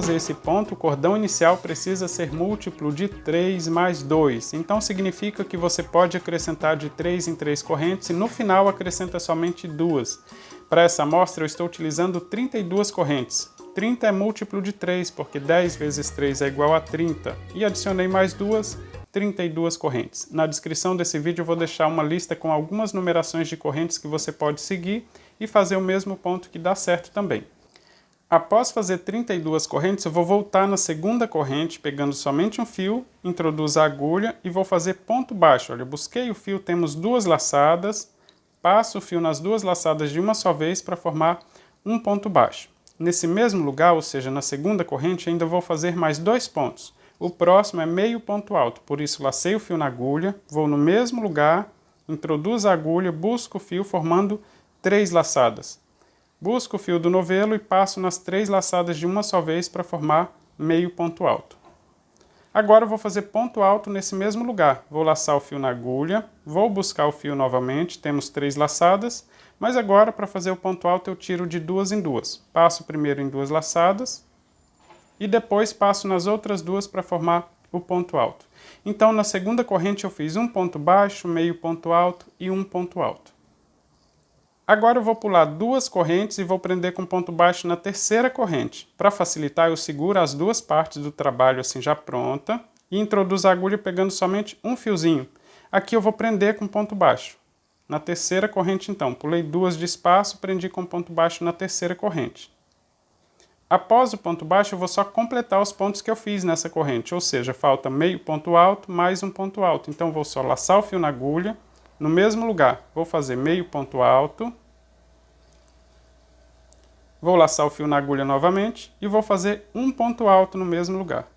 fazer esse ponto, o cordão inicial precisa ser múltiplo de 3 mais 2. Então significa que você pode acrescentar de 3 em 3 correntes e no final acrescenta somente 2. Para essa amostra eu estou utilizando 32 correntes. 30 é múltiplo de 3, porque 10 vezes 3 é igual a 30. E adicionei mais 2, 32 correntes. Na descrição desse vídeo eu vou deixar uma lista com algumas numerações de correntes que você pode seguir e fazer o mesmo ponto que dá certo também. Após fazer 32 correntes, eu vou voltar na segunda corrente, pegando somente um fio, introduzo a agulha e vou fazer ponto baixo. Olha, eu busquei o fio, temos 2 laçadas, passo o fio nas 2 laçadas de uma só vez para formar um ponto baixo. Nesse mesmo lugar, ou seja, na segunda corrente, ainda vou fazer mais 2 pontos. O próximo é meio ponto alto, por isso lacei o fio na agulha, vou no mesmo lugar, introduzo a agulha, busco o fio formando 3 laçadas. Busco o fio do novelo e passo nas 3 laçadas de uma só vez para formar meio ponto alto. Agora eu vou fazer ponto alto nesse mesmo lugar. Vou laçar o fio na agulha, vou buscar o fio novamente, temos 3 laçadas, mas agora para fazer o ponto alto eu tiro de 2 em 2. Passo primeiro em 2 laçadas e depois passo nas outras 2 para formar o ponto alto. Então na segunda corrente eu fiz um ponto baixo, meio ponto alto e um ponto alto. Agora eu vou pular 2 correntes e vou prender com ponto baixo na terceira corrente. Para facilitar, eu seguro as 2 partes do trabalho assim já pronta e introduzo a agulha pegando somente um fiozinho. Aqui eu vou prender com ponto baixo. Na terceira corrente então, pulei 2 de espaço, prendi com ponto baixo na terceira corrente. Após o ponto baixo eu vou só completar os pontos que eu fiz nessa corrente, ou seja, falta meio ponto alto mais um ponto alto. Então vou só laçar o fio na agulha, no mesmo lugar, vou fazer meio ponto alto. Vou laçar o fio na agulha novamente e vou fazer um ponto alto no mesmo lugar.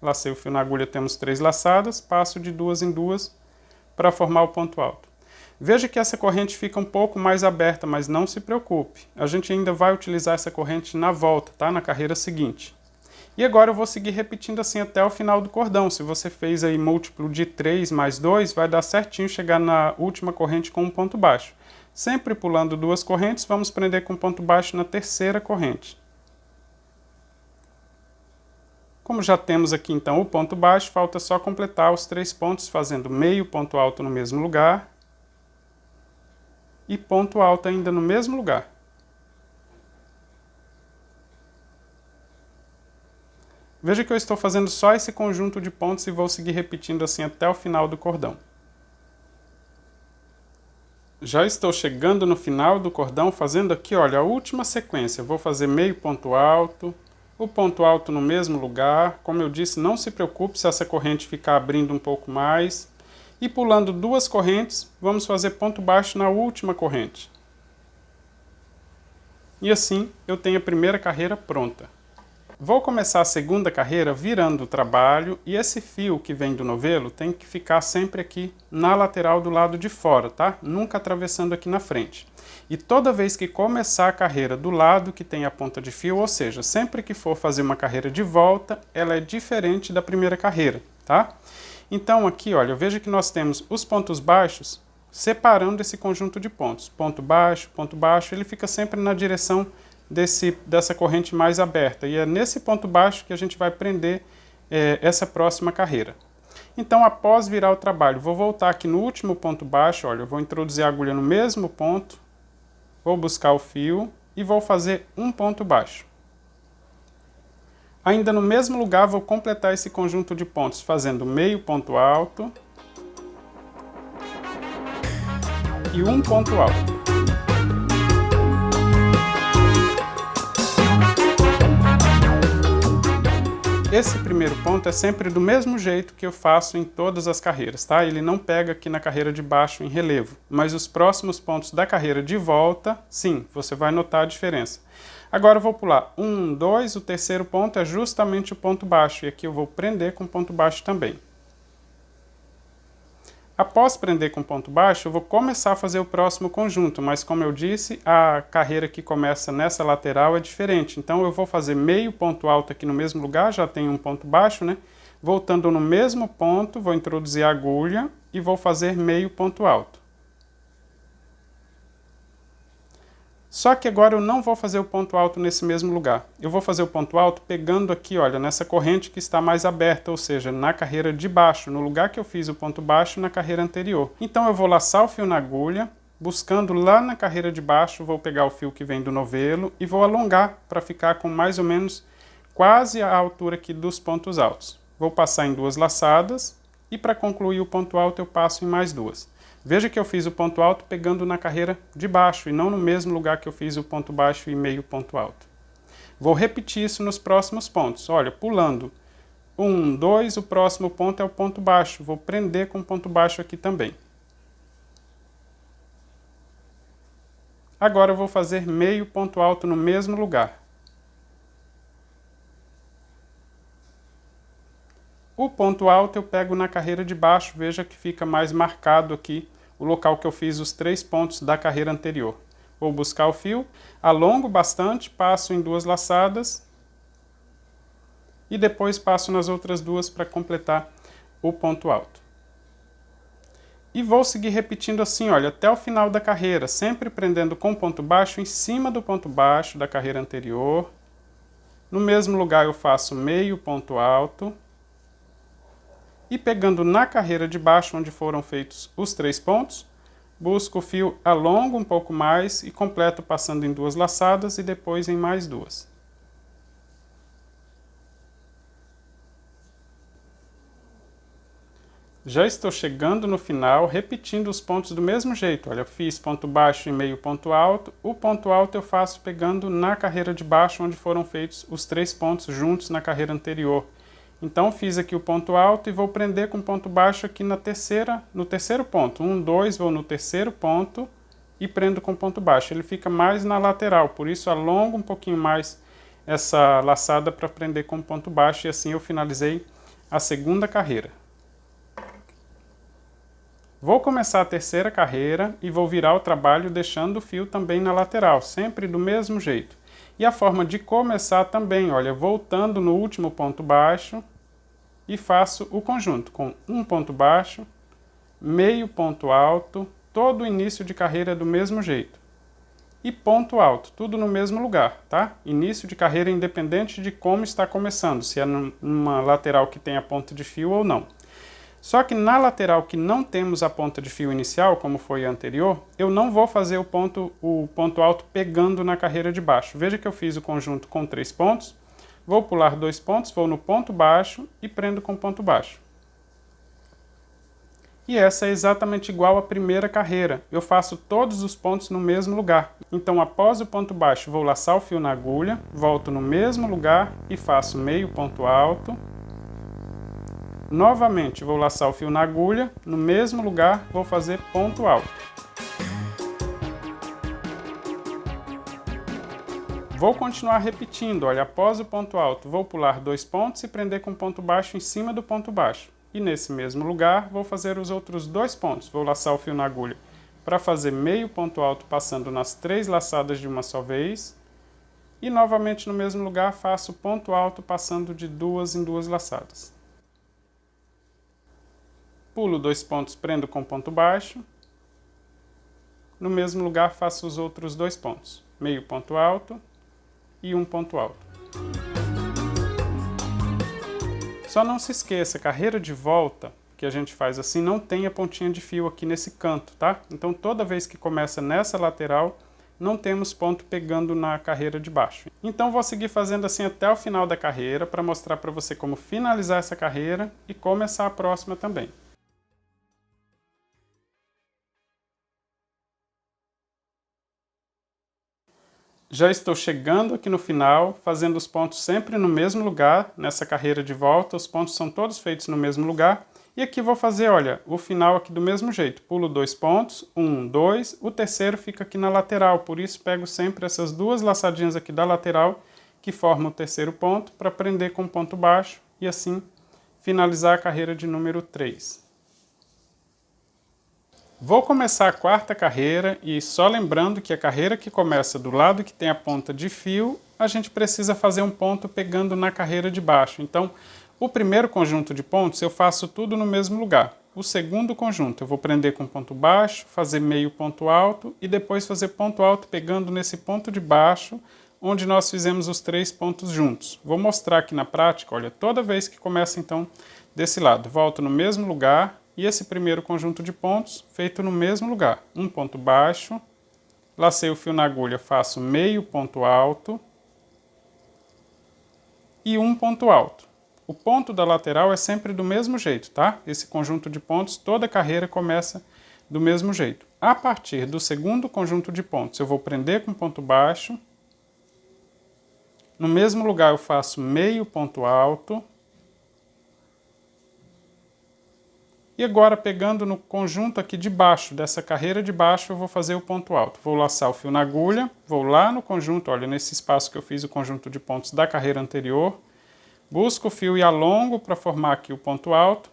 Lacei o fio na agulha, temos 3 laçadas, passo de 2 em 2 para formar o ponto alto. Veja que essa corrente fica um pouco mais aberta, mas não se preocupe. A gente ainda vai utilizar essa corrente na volta, tá? Na carreira seguinte. E agora eu vou seguir repetindo assim até o final do cordão. Se você fez aí múltiplo de 3 mais 2, vai dar certinho chegar na última corrente com um ponto baixo. Sempre pulando 2 correntes, vamos prender com ponto baixo na terceira corrente. Como já temos aqui então o ponto baixo, falta só completar os 3 pontos, fazendo meio ponto alto no mesmo lugar e ponto alto ainda no mesmo lugar. Veja que eu estou fazendo só esse conjunto de pontos e vou seguir repetindo assim até o final do cordão. Já estou chegando no final do cordão, fazendo aqui, olha, a última sequência. Vou fazer meio ponto alto, o ponto alto no mesmo lugar. Como eu disse, não se preocupe se essa corrente ficar abrindo um pouco mais. E pulando 2 correntes, vamos fazer ponto baixo na última corrente. E assim eu tenho a primeira carreira pronta. Vou começar a segunda carreira virando o trabalho e esse fio que vem do novelo tem que ficar sempre aqui na lateral do lado de fora, tá? Nunca atravessando aqui na frente. E toda vez que começar a carreira do lado que tem a ponta de fio, ou seja, sempre que for fazer uma carreira de volta, ela é diferente da primeira carreira, tá? Então aqui, olha, veja que nós temos os pontos baixos separando esse conjunto de pontos. Ponto baixo, ele fica sempre na direção dessa corrente mais aberta. E é nesse ponto baixo que a gente vai prender essa próxima carreira. Então, após virar o trabalho, vou voltar aqui no último ponto baixo, olha, eu vou introduzir a agulha no mesmo ponto, vou buscar o fio e vou fazer um ponto baixo. Ainda no mesmo lugar, vou completar esse conjunto de pontos, fazendo meio ponto alto e um ponto alto. Esse primeiro ponto é sempre do mesmo jeito que eu faço em todas as carreiras, tá? Ele não pega aqui na carreira de baixo em relevo, mas os próximos pontos da carreira de volta, sim, você vai notar a diferença. Agora eu vou pular 1, 2, o terceiro ponto é justamente o ponto baixo, e aqui eu vou prender com ponto baixo também. Após prender com ponto baixo, eu vou começar a fazer o próximo conjunto, mas como eu disse, a carreira que começa nessa lateral é diferente. Então eu vou fazer meio ponto alto aqui no mesmo lugar, já tem um ponto baixo, né? Voltando no mesmo ponto, vou introduzir a agulha e vou fazer meio ponto alto. Só que agora eu não vou fazer o ponto alto nesse mesmo lugar. Eu vou fazer o ponto alto pegando aqui, olha, nessa corrente que está mais aberta, ou seja, na carreira de baixo, no lugar que eu fiz o ponto baixo na carreira anterior. Então eu vou laçar o fio na agulha, buscando lá na carreira de baixo, vou pegar o fio que vem do novelo e vou alongar para ficar com mais ou menos quase a altura aqui dos pontos altos. Vou passar em 2 laçadas e para concluir o ponto alto eu passo em mais 2. Veja que eu fiz o ponto alto pegando na carreira de baixo e não no mesmo lugar que eu fiz o ponto baixo e meio ponto alto. Vou repetir isso nos próximos pontos. Olha, pulando 1, 2, o próximo ponto é o ponto baixo. Vou prender com o ponto baixo aqui também. Agora eu vou fazer meio ponto alto no mesmo lugar. O ponto alto eu pego na carreira de baixo, veja que fica mais marcado aqui o local que eu fiz os 3 pontos da carreira anterior. Vou buscar o fio, alongo bastante, passo em 2 laçadas e depois passo nas outras 2 para completar o ponto alto. E vou seguir repetindo assim, olha, até o final da carreira, sempre prendendo com ponto baixo em cima do ponto baixo da carreira anterior. No mesmo lugar eu faço meio ponto alto. E pegando na carreira de baixo, onde foram feitos os 3 pontos, busco o fio, alongo um pouco mais e completo passando em 2 laçadas e depois em mais 2. Já estou chegando no final, repetindo os pontos do mesmo jeito. Olha, eu fiz ponto baixo e meio ponto alto. O ponto alto eu faço pegando na carreira de baixo, onde foram feitos os 3 pontos juntos na carreira anterior. Então, fiz aqui o ponto alto e vou prender com ponto baixo aqui no terceiro ponto. 1, 2, vou no terceiro ponto e prendo com ponto baixo. Ele fica mais na lateral, por isso alongo um pouquinho mais essa laçada para prender com ponto baixo e assim eu finalizei a segunda carreira. Vou começar a terceira carreira e vou virar o trabalho deixando o fio também na lateral, sempre do mesmo jeito. E a forma de começar também, olha, voltando no último ponto baixo e faço o conjunto com um ponto baixo, meio ponto alto, todo o início de carreira do mesmo jeito. E ponto alto, tudo no mesmo lugar, tá? Início de carreira independente de como está começando, se é numa lateral que tem a ponta de fio ou não. Só que na lateral que não temos a ponta de fio inicial, como foi a anterior, eu não vou fazer o ponto alto pegando na carreira de baixo. Veja que eu fiz o conjunto com 3 pontos, vou pular 2 pontos, vou no ponto baixo e prendo com ponto baixo. E essa é exatamente igual à primeira carreira. Eu faço todos os pontos no mesmo lugar. Então, após o ponto baixo, vou laçar o fio na agulha, volto no mesmo lugar e faço meio ponto alto. Novamente, vou laçar o fio na agulha, no mesmo lugar, vou fazer ponto alto. Vou continuar repetindo, olha, após o ponto alto, vou pular 2 pontos e prender com ponto baixo em cima do ponto baixo. E nesse mesmo lugar, vou fazer os outros 2 pontos. Vou laçar o fio na agulha para fazer meio ponto alto, passando nas 3 laçadas de uma só vez. E novamente no mesmo lugar, faço ponto alto, passando de 2 em 2 laçadas. Pulo 2 pontos, prendo com ponto baixo. No mesmo lugar, faço os outros 2 pontos. Meio ponto alto e um ponto alto. Só não se esqueça, carreira de volta, que a gente faz assim, não tem a pontinha de fio aqui nesse canto, tá? Então, toda vez que começa nessa lateral, não temos ponto pegando na carreira de baixo. Então, vou seguir fazendo assim até o final da carreira, para mostrar para você como finalizar essa carreira e começar a próxima também. Já estou chegando aqui no final, fazendo os pontos sempre no mesmo lugar, nessa carreira de volta, os pontos são todos feitos no mesmo lugar. E aqui vou fazer, olha, o final aqui do mesmo jeito. Pulo 2 pontos, 1, 2, o terceiro fica aqui na lateral, por isso pego sempre essas 2 laçadinhas aqui da lateral, que formam o terceiro ponto, para prender com ponto baixo e assim finalizar a carreira de número 3. Vou começar a quarta carreira e só lembrando que a carreira que começa do lado que tem a ponta de fio, a gente precisa fazer um ponto pegando na carreira de baixo. Então, o primeiro conjunto de pontos eu faço tudo no mesmo lugar. o segundo conjunto. Eu vou prender com ponto baixo, fazer meio ponto alto e depois fazer ponto alto pegando nesse ponto de baixo, onde nós fizemos os 3 pontos juntos. Vou mostrar aqui na prática, olha, toda vez que começa então desse lado, volto no mesmo lugar e esse primeiro conjunto de pontos feito no mesmo lugar. Um ponto baixo, lacei o fio na agulha, faço meio ponto alto e um ponto alto. O ponto da lateral é sempre do mesmo jeito, tá? Esse conjunto de pontos, toda a carreira começa do mesmo jeito. A partir do segundo conjunto de pontos, eu vou prender com ponto baixo. No mesmo lugar eu faço meio ponto alto. E agora, pegando no conjunto aqui de baixo, dessa carreira de baixo, eu vou fazer o ponto alto. Vou laçar o fio na agulha, vou lá no conjunto, olha, nesse espaço que eu fiz o conjunto de pontos da carreira anterior. Busco o fio e alongo para formar aqui o ponto alto.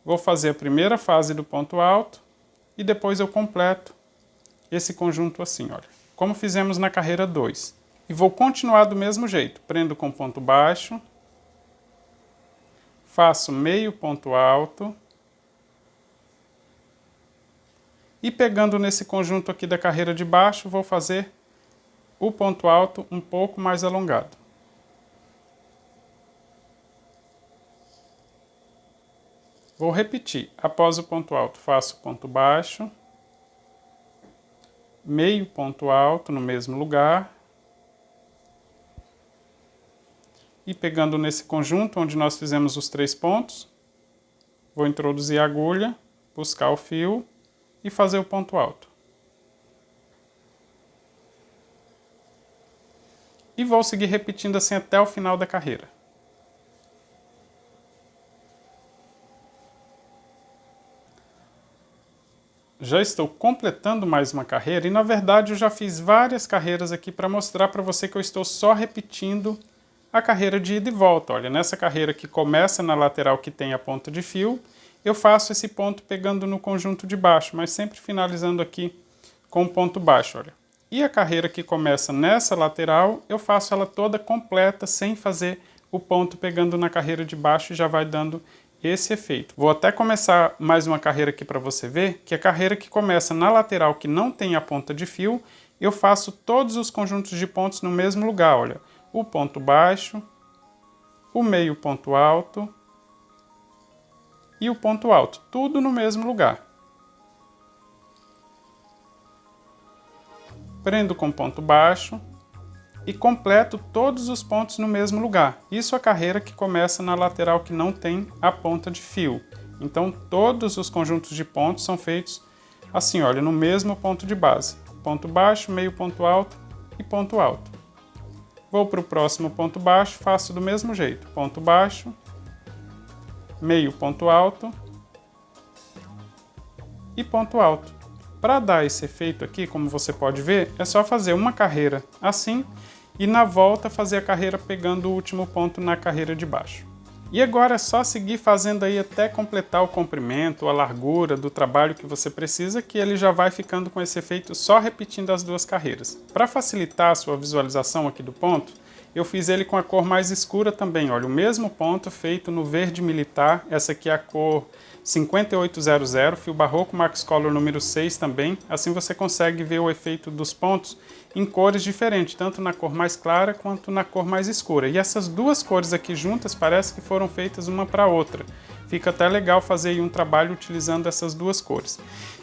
Vou fazer a primeira fase do ponto alto e depois eu completo esse conjunto assim, olha, como fizemos na carreira 2. E vou continuar do mesmo jeito. Prendo com ponto baixo, faço meio ponto alto e pegando nesse conjunto aqui da carreira de baixo, vou fazer o ponto alto um pouco mais alongado. Vou repetir, após o ponto alto faço ponto baixo, meio ponto alto no mesmo lugar, e pegando nesse conjunto onde nós fizemos os 3 pontos, vou introduzir a agulha, buscar o fio e fazer o ponto alto. E vou seguir repetindo assim até o final da carreira. Já estou completando mais uma carreira e na verdade eu já fiz várias carreiras aqui para mostrar para você que eu estou só repetindo a carreira de ida e volta. Olha, nessa carreira que começa na lateral que tem a ponta de fio, eu faço esse ponto pegando no conjunto de baixo, mas sempre finalizando aqui com o ponto baixo, olha. E a carreira que começa nessa lateral, eu faço ela toda completa sem fazer o ponto pegando na carreira de baixo e já vai dando esse efeito. Vou até começar mais uma carreira aqui para você ver, que a carreira que começa na lateral que não tem a ponta de fio, eu faço todos os conjuntos de pontos no mesmo lugar, olha. O ponto baixo, o meio ponto alto e o ponto alto, tudo no mesmo lugar. Prendo com ponto baixo e completo todos os pontos no mesmo lugar. Isso é a carreira que começa na lateral que não tem a ponta de fio. Então todos os conjuntos de pontos são feitos assim, olha, no mesmo ponto de base. Ponto baixo, meio ponto alto e ponto alto. Vou para o próximo ponto baixo, faço do mesmo jeito. Ponto baixo, meio ponto alto e ponto alto. Para dar esse efeito aqui, como você pode ver, é só fazer uma carreira assim e na volta fazer a carreira pegando o último ponto na carreira de baixo. E agora é só seguir fazendo aí até completar o comprimento, a largura do trabalho que você precisa, que ele já vai ficando com esse efeito só repetindo as 2 carreiras. Para facilitar a sua visualização aqui do ponto, eu fiz ele com a cor mais escura também, olha, o mesmo ponto feito no verde militar, essa aqui é a cor 5800, fio barroco Max Color número 6 também, assim você consegue ver o efeito dos pontos em cores diferentes, tanto na cor mais clara quanto na cor mais escura. E essas 2 cores aqui juntas parece que foram feitas uma para outra. Fica até legal fazer aí um trabalho utilizando essas 2 cores.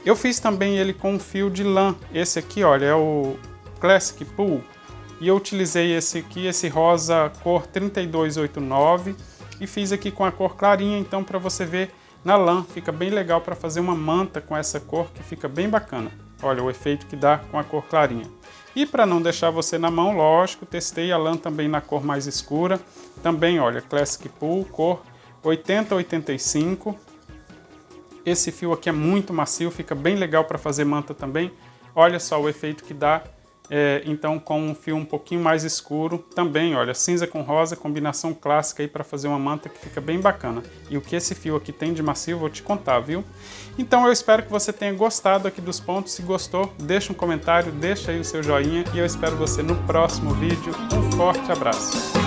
Eu fiz também ele com um fio de lã, esse aqui, olha, é o Classic Pool. E eu utilizei esse aqui, esse rosa cor 3289 e fiz aqui com a cor clarinha, então para você ver na lã, fica bem legal para fazer uma manta com essa cor que fica bem bacana. Olha o efeito que dá com a cor clarinha. E para não deixar você na mão, lógico, testei a lã também na cor mais escura. Também, olha, Classic Pool, cor 8085. Esse fio aqui é muito macio, fica bem legal para fazer manta também. Olha só o efeito que dá. Então com um fio um pouquinho mais escuro, também, olha, cinza com rosa, combinação clássica aí para fazer uma manta que fica bem bacana. E o que esse fio aqui tem de macio, vou te contar, viu? Então eu espero que você tenha gostado aqui dos pontos. Se gostou, deixa um comentário, deixa aí o seu joinha e eu espero você no próximo vídeo. Um forte abraço!